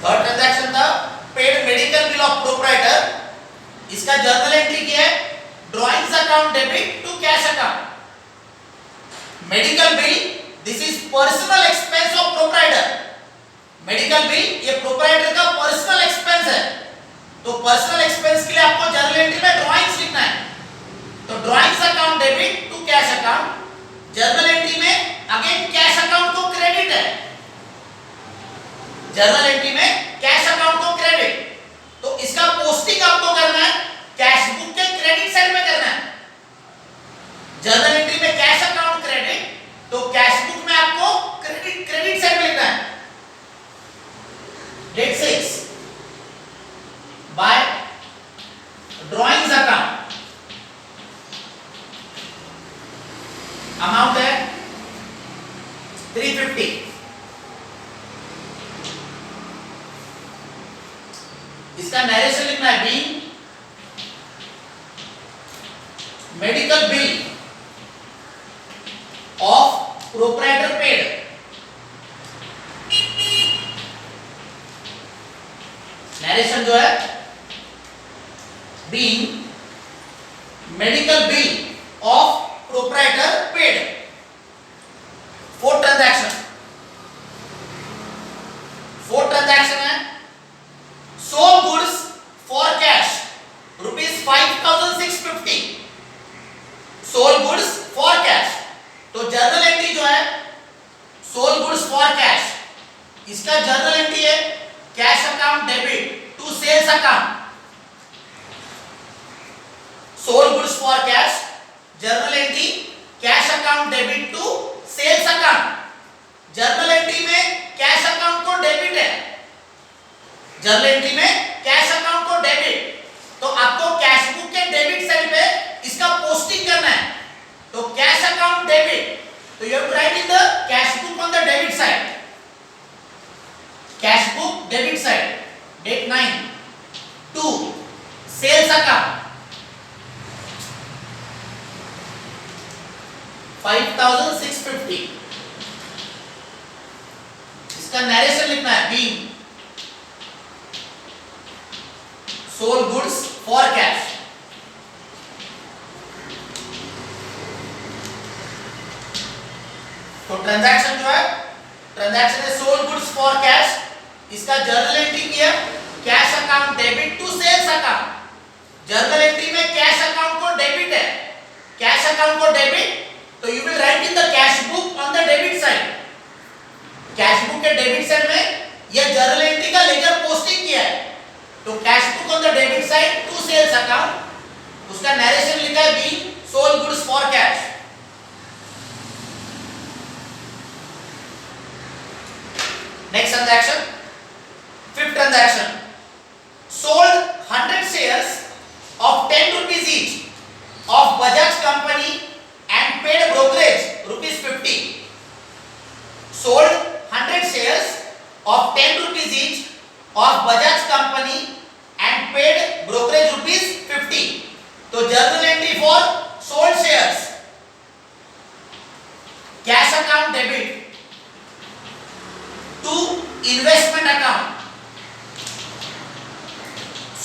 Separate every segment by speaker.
Speaker 1: Third transaction था paid medical bill of proprietor, इसका journal entry क्या है, drawings account debit to cash account. Medical bill this is personal expense of proprietor. Medical bill ये proprietor का personal expense है, तो personal expense के लिए आपको जर्नल एंट्री में ड्राइंग्स लिखना है, तो drawings account debit to cash account. Journal entry में अगेन कैश अकाउंट को क्रेडिट है, जर्नल एंट्री में कैश अकाउंट को क्रेडिट, तो इसका पोस्टिंग आपको करना है कैश बुक के क्रेडिट साइड में करना है। जर्नल एंट्री में कैश अकाउंट क्रेडिट, तो कैश बुक में आपको क्रेडिट साइड में लिखना है। Date 6 by drawings account, amount है 350। इसका नरेशन लिखना है being medical bill of proprietor paid. Narration जो है being medical bill of proprietor paid. Fourth transaction है sold goods for cash ₹5,650। Sold goods for cash, तो जर्नल एंट्री जो है सोल्ड गुड्स फॉर कैश, इसका जर्नल एंट्री है cash account debit to sales account. Sold goods for cash journal entry cash account debit to sales account. Journal entry में cash account को debit है, journal entry में cash account को debit, तो आपको cash book के debit side पे इसका पोस्टिंग करना है, तो कैश अकाउंट डेबिट, तो you have to write in the cash book on the debit side, cash book debit side. Date 9 to sales account 5,650। इसका नरेशन लिखना है being sold goods for cash. तो ट्रांजैक्शन जो है ट्रांजैक्शन है sold goods for cash, इसका journal entry किया cash account debit to sales account. Journal entry में कैश अकाउंट को डेबिट है, कैश अकाउंट को डेबिट, तो you will write in the cash book on the debit side. Cash book के debit side में यह journal entry का ledger posting किया है, तो cash book on the debit side to sales account, उसका नरेशन लिखा है being sold goods for cash. Next transaction, fifth transaction sold 100 shares of 10 rupees each of Bajaj company and paid brokerage ₹50। sold 100 shares of 10 rupees each of Bajaj company and paid brokerage ₹50। तो journal entry for sold shares cash account debit to investment account.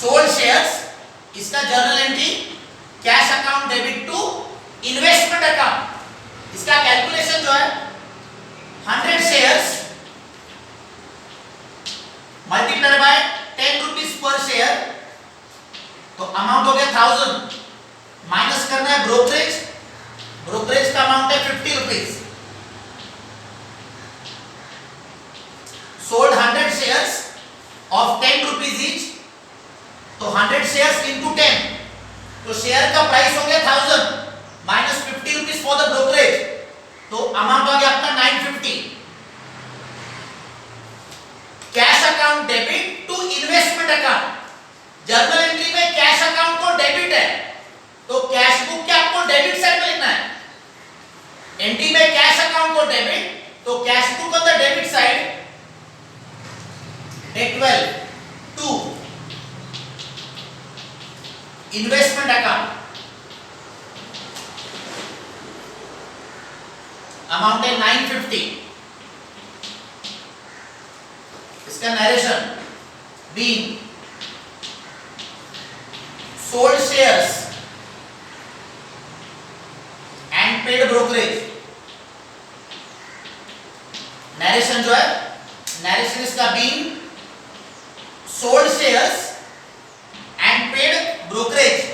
Speaker 1: Sold shares, इसका journal entry cash account debit to investment account. इसका calculation जो है 100 shares multiplied by 10 rupees per share, तो amount हो गया 1000, minus करना है ब्रोकरेज, ब्रोकरेज का अमाउंट है 50 rupees. Sold 100 shares of 10 rupees each, तो 100 शेयर्स इंटू 10, तो शेयर का प्राइस हो गया 1000 minus 50 rupees for the brokerage, तो अमाउंट हो गया आपका 950। Cash account debit to investment account. Journal entry में कैश अकाउंट को डेबिट है, तो कैश बुक के आपको डेबिट साइड में लिखना है। एंट्री में कैश अकाउंट को डेबिट, तो cash book on the debit side. Date 12 to investment account, amount है 950। इसका narration being sold shares and paid brokerage। Narration जो है, नरेशन इसका being sold shares and paid brokerage।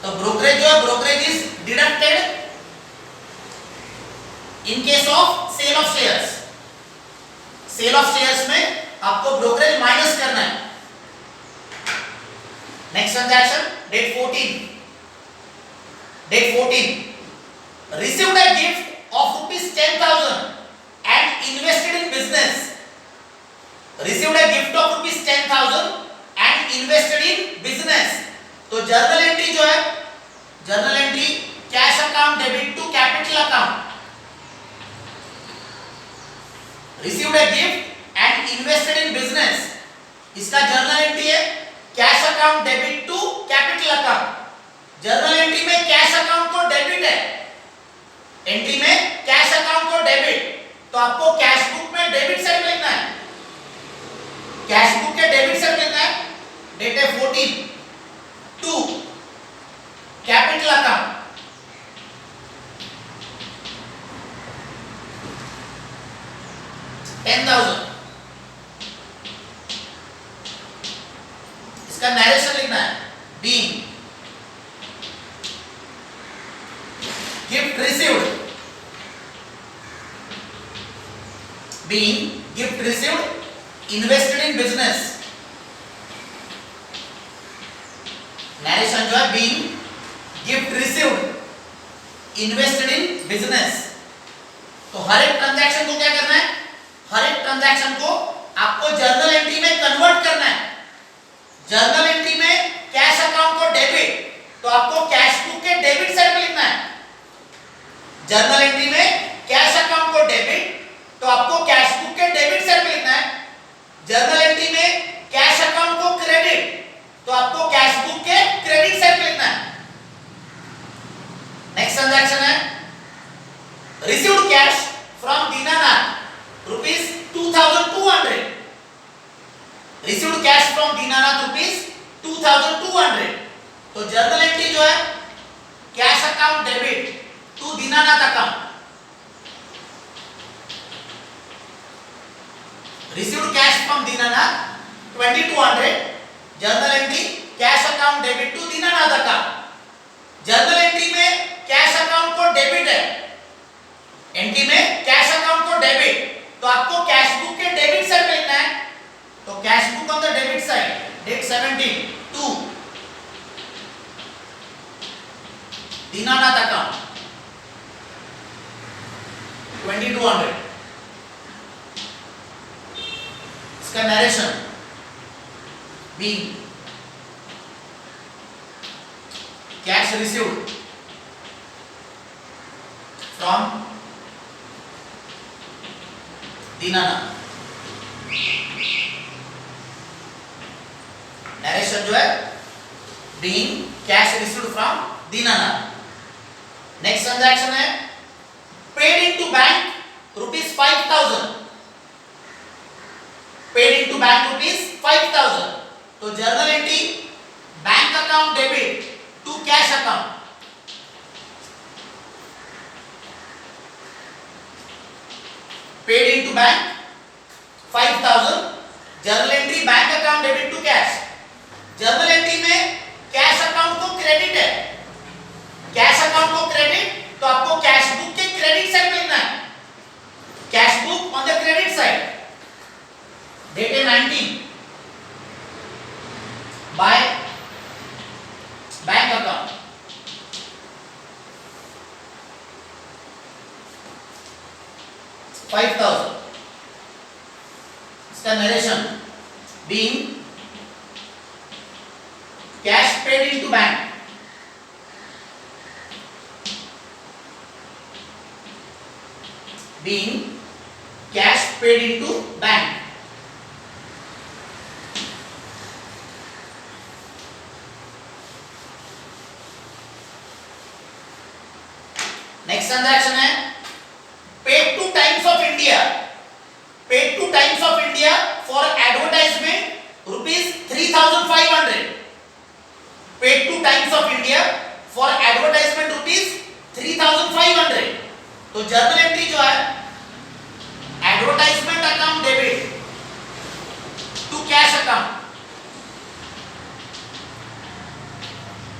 Speaker 1: तो brokerage जो है, brokerage is deducted in case of sale of shares। Sale of shares में आपको ब्रोकरेज माइनस करना है। Next transaction date 14, received a gift of ₹10,000 and invested in business. Received a gift of ₹10,000 and invested in business. तो journal entry जो है, journal entry cash account debit to capital account. Received a gift and invested in business, इसका journal entry है cash account debit to capital account. Journal entry में cash account को debit है, entry में cash account को debit, तो आपको cash book में डेबिट साइड में लिखना है। कैश बुक के डेबिट साइड लिखना है, डेट है 14 टू कैपिटल अकाउंट। $10,000, इसका नरेशन लिखना है being gift received, being gift received invested in business। Narration जो है being gift received invested in business। तो हर एक ट्रांजैक्शन को क्या करना है, हर एक ट्रांजैक्शन को आपको जर्नल एंट्री में कन्वर्ट करना है। जर्नल एंट्री में कैश अकाउंट को डेबिट, तो आपको कैश बुक के डेबिट साइड में लिखना है। जर्नल एंट्री में कैश अकाउंट को डेबिट, तो आपको कैश बुक के डेबिट साइड में लिखना है। जर्नल एंट्री में कैश अकाउंट को क्रेडिट, तो आपको कैश बुक के क्रेडिट साइड में लिखना है। नेक्स्ट ट्रांजैक्शन है received cash from Dinanath ₹2,200। Received cash from Dinanath ₹2,200। तो जर्नल एंट्री जो है cash account debit to Dinanath account. Received cash from Dinanath 2200, journal entry cash account debit to Dinanath account. Journal entry में cash account को debit है, एंट्री में cash account को debit, तो आपको कैश बुक के डेबिट साइड में लिखना है। तो cash book on the debit side, date 17 to Dinanath account 2200। इसका narration being cash received from Dinanath. Narration जो है being cash received from Dinanath. Next transaction है paid into bank ₹5,000, paid into bank ₹5,000। तो journal entry bank account debit to cash account. paid into bank 5,000, journal entry bank account debit to cash. Journal entry में cash account को credit है, cash account को credit, तो आपको cash book के credit side में लिखना है। Cash book on the credit side, date है 19 बाय बैंक अकाउंट। $5,000, इसका narration being cash paid into bank, being cash paid into bank। Next transaction है paid to Times of India, paid to Times of India for advertisement to Times of India for advertisement ₹3,500। तो journal entry जो है advertisement account debit to cash account,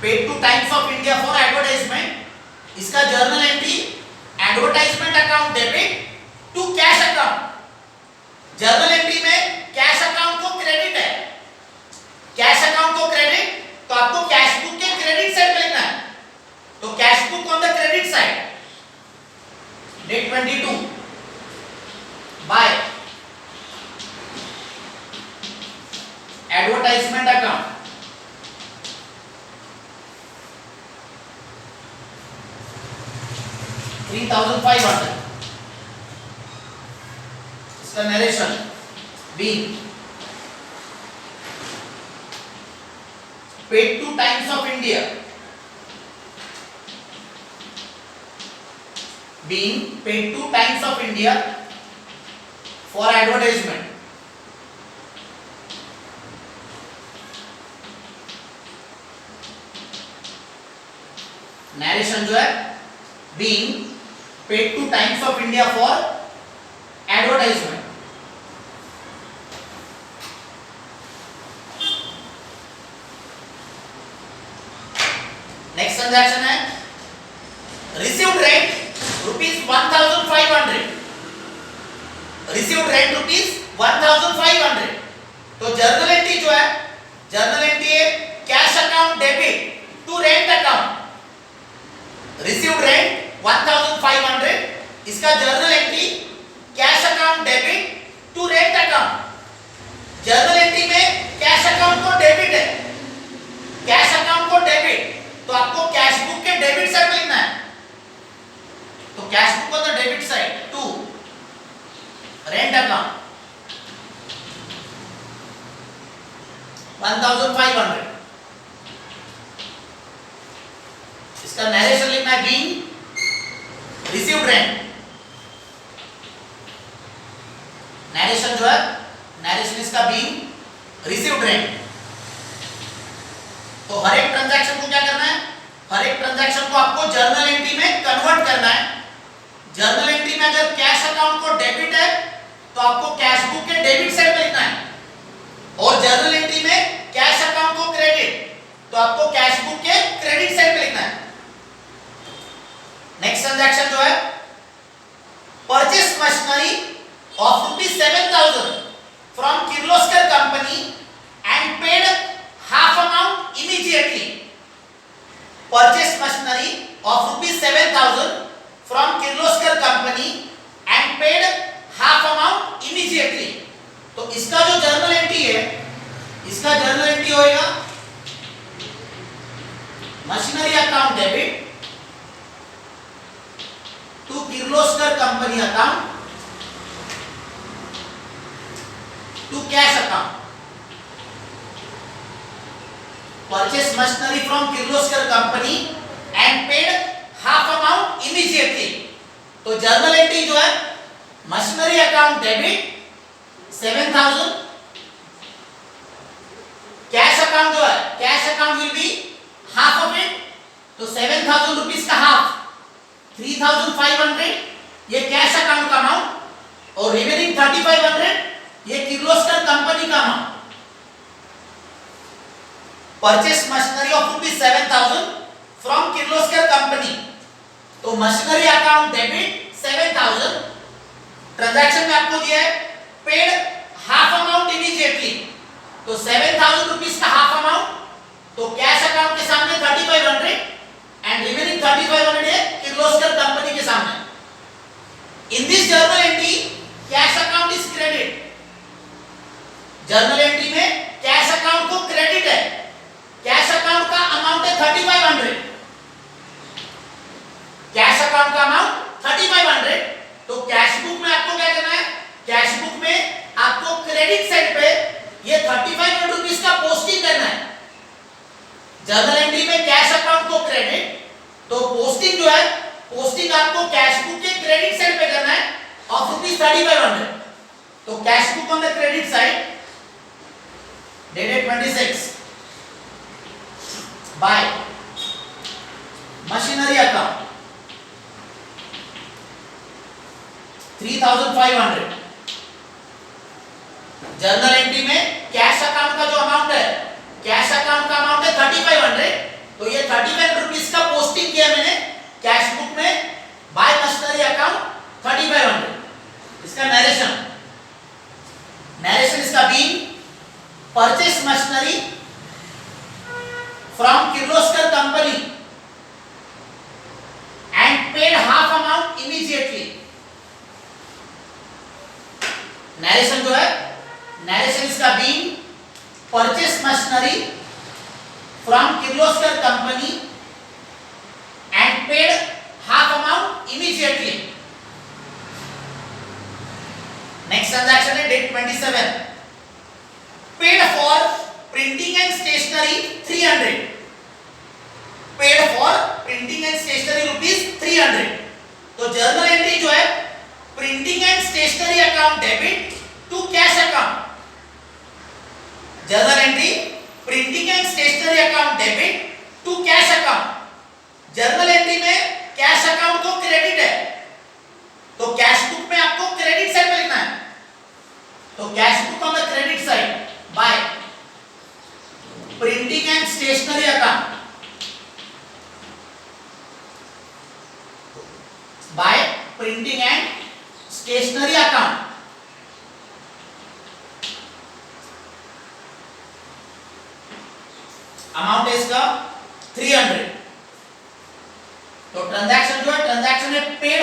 Speaker 1: paid to Times of India for advertisement, इसका journal entry advertisement account debit to cash account. Journal entry में cash account को credit है, cash account को credit, तो आपको cash book के credit side में लिखना है। तो cash book on the credit side, date 22 bye advertisement account, $3,500। इसका narration being paid to Times of India, being paid to Times of India for advertisement। Narration जो है being paid to Times of India for advertisement। Next transaction है received rent ₹1,500, received rent ₹1,500। तो journal entry जो है, journal entry है cash account debit to rent account, received rent 1,500, इसका journal entry cash account debit to rent account. Journal entry में cash account को debit है, cash account को debit, तो आपको कैश बुक के डेबिट साइड में लिखना है। तो cash book on the debit side to rent account 1,500, इसका नरेशन लिखना है बीइंग रिसीव्ड रेंट। नरेशन जो है, नरेशन इसका बीइंग रिसीव्ड रेंट। तो हर एक ट्रांजैक्शन को क्या करना है, हर एक ट्रांजैक्शन को आपको जर्नल एंट्री में कन्वर्ट करना है। जर्नल एंट्री में अगर कैश अकाउंट को डेबिट है तो आपको कैश बुक के डेबिट साइड में लिखना है, और जर्नल एंट्री में कैश अकाउंट को क्रेडिट, तो आपको कैश बुक के क्रेडिट साइड में लिखना है। नेक्स्ट ट्रांजैक्शन जो है purchase machinery of ₹7,000 from Kirloskar company and paid half amount immediately। Purchase machinery of ₹7,000 from Kirloskar company and paid half amount immediately। तो इसका जो जर्नल एंट्री है, इसका जर्नल एंट्री होएगा machinery account debit to Kirloskar company account to cash account. Purchase machinery from Kirloskar company and paid half amount immediately। तो journal entry जो है machinery account debit 7,000, cash account जो है, cash account will be half of it, तो 7,000 rupees का half 3,500 ये cash account का amount, और रिमेनिंग 3,500 ये किर्लोस्कर कंपनी का amount. Purchase machinery of ₹7,000 from Kirloskar company, तो मशीनरी अकाउंट डेबिट 7,000। ट्रांजैक्शन में आपको दिया है पेड हाफ अमाउंट इमीडिएटली, तो 7,000 रुपीस का हाफ अमाउंट, तो कैश अकाउंट के सामने 3,500 एंड रिमेनिंग 3,500 है किर्लोस्कर कंपनी के सामने। In this journal entry cash account is credit. Journal entry में कैश अकाउंट को क्रेडिट है, कैश अकाउंट का अमाउंट है 3,500, कैश अकाउंट का अमाउंट 3,500। तो कैश बुक में आपको क्या करना है, कैश बुक में आपको क्रेडिट साइड पे ये 3,500 रुपीस का पोस्टिंग करना है। जर्नल एंट्री में कैश अकाउंट को क्रेडिट, तो पोस्टिंग जो है, पोस्टिंग आपको कैश बुक के क्रेडिट साइड पे करना है ऑफ ₹3,500। तो cash book on the credit side dated 26 bye machinery account 3500। Journal entry में कैश अकाउंट का जो अमाउंट है, कैश अकाउंट का अमाउंट है 3500, तो ये 35 रुपीस का पोस्टिंग किया मैंने कैश बुक में बाय मशीनरी अकाउंट 3500। इसका नरेशन इसका been purchase machinery from Kirloskar company and paid half amount immediately. Narration जो है, नरेशन इसका been purchase machinery from Kirloskar company and paid half amount immediately. Next transaction है date 27, paid for printing and stationery 300, paid for printing and stationery ₹300। तो journal entry जो है printing and stationery account debit to cash account, journal entry printing and stationery account debit to cash account. Journal entry में cash account को credit है, तो cash book में आपको credit side में लिखना है, तो cash book on the credit side by printing and stationery account, by printing and stationery account. Amount है इसका 300। तो ट्रांजैक्शन जो है, ट्रांजैक्शन है paid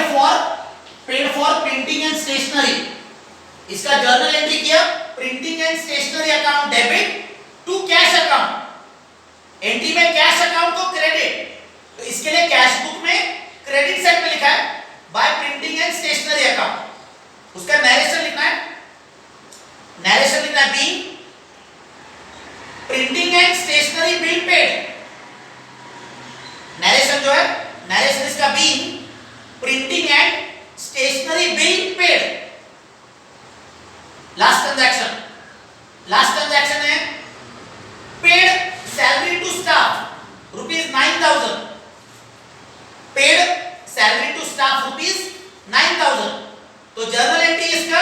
Speaker 1: for printing and stationery. इसका जर्नल एंट्री किया printing and stationery account debit to cash account. Entry में cash account को क्रेडिट, तो इसके लिए कैश बुक में क्रेडिट साइड में लिखा है by printing and stationery account. उसका नरेशन लिखना है, नरेशन लिखना है being printing and stationery bill paid. Narration जो है, नरेशन इसका being printing and stationery bill paid. Last transaction है paid salary to staff ₹9000, paid salary to staff ₹9000। तो जर्नल एंट्री इसका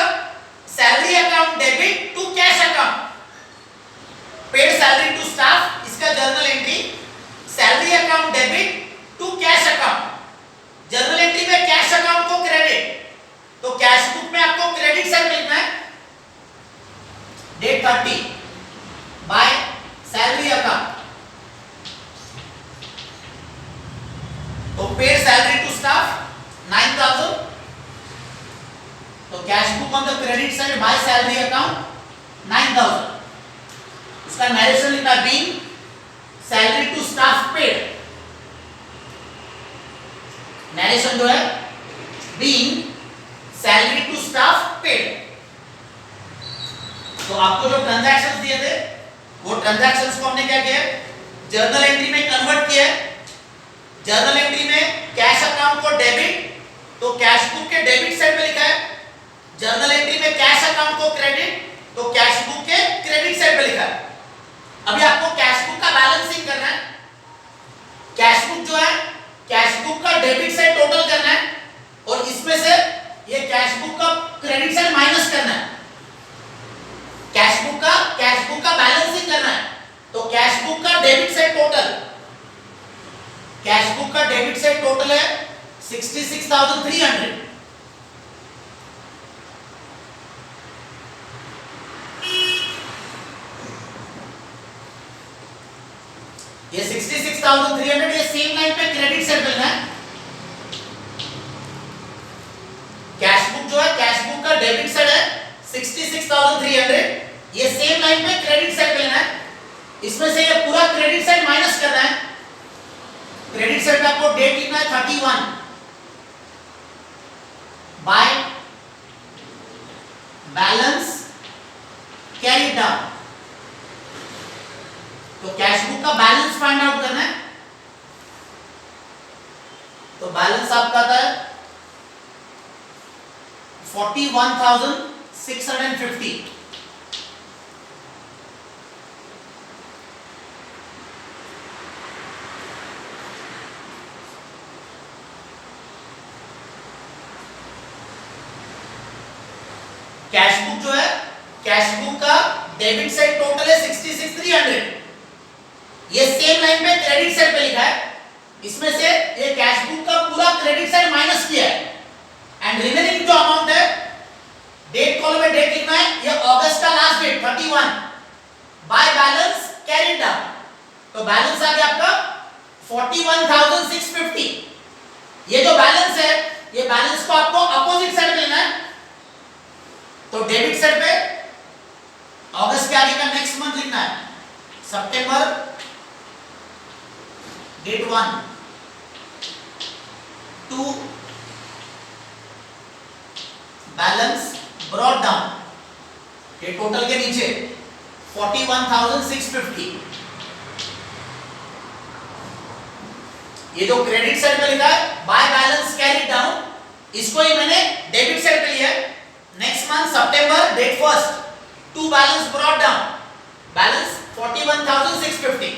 Speaker 1: salary account debit to cash account, paid salary to staff, इसका journal entry salary account debit to cash account. Journal entry में cash account को credit, तो cash book में आपको credit side में लिखना है डेट 30 बाय सैलरी अकाउंट। तो पेड सैलरी टू स्टाफ 9000, तो cash book on the credit side by salary account 9000। उसका नरेशन लिखना being salary to staff paid. Narration जो है being salary to staff paid. तो आपको जो ट्रांजैक्शंस दिए थे वो ट्रांजैक्शंस को हमने क्या किया, जर्नल एंट्री में कन्वर्ट किया। जर्नल एंट्री में कैश अकाउंट को डेबिट, तो कैश बुक के डेबिट साइड में लिखा है। जर्नल एंट्री में कैश अकाउंट को क्रेडिट, तो कैश बुक के क्रेडिट साइड में लिखा है। अभी आपको कैश बुक का बैलेंसिंग करना है। कैश बुक जो है, कैश बुक का डेबिट साइड टोटल करना है और इसमें से ये कैश बुक का क्रेडिट साइड माइनस करना है। कैश बुक का बैलेंसिंग करना है, तो कैश बुक का debit side total, cash book का डेबिट साइड टोटल है 66,300। ये 66,300 ये सेम लाइन पे क्रेडिट साइड मिलना है। कैश बुक जो है, कैश बुक का डेबिट साइड है 66,300, ये सेम लाइन पे क्रेडिट साइड मिलना है। इसमें से ये पूरा क्रेडिट साइड माइनस करना है। क्रेडिट साइड पे आपको डेट लिखना है 31 बाय बैलेंस कैरी डाउन। तो कैश बुक का बैलेंस फाइंड आउट करना है। तो बैलेंस आपका आता है 41,650। कैश बुक जो है, कैश बुक का डेबिट साइड टोटल है 66,300, ये सेम लाइन पे क्रेडिट साइड पे लिखा है, इसमें से ये कैश बुक का पूरा क्रेडिट साइड माइनस किया है एंड रिमेनिंग जो अमाउंट है, डेट कॉलम में डेट लिखना है, ये अगस्त का last date 31 by balance carried down, तो बैलेंस आ गया आपका 41,650। ये जो बैलेंस है, ये बैलेंस को आपको अपोजिट साइड लेना है, तो डेबिट साइड पे अगस्त के आगे का नेक्स्ट मंथ लिखना है, सितंबर date 1 to balance brought down, ये टोटल के नीचे 41,650। ये जो क्रेडिट साइड पे लिखा है बाय बैलेंस कैरिड डाउन, इसको ही मैंने डेबिट साइड पे लिया है, नेक्स्ट मंथ सितंबर date 1 to balance brought down, balance 41,650।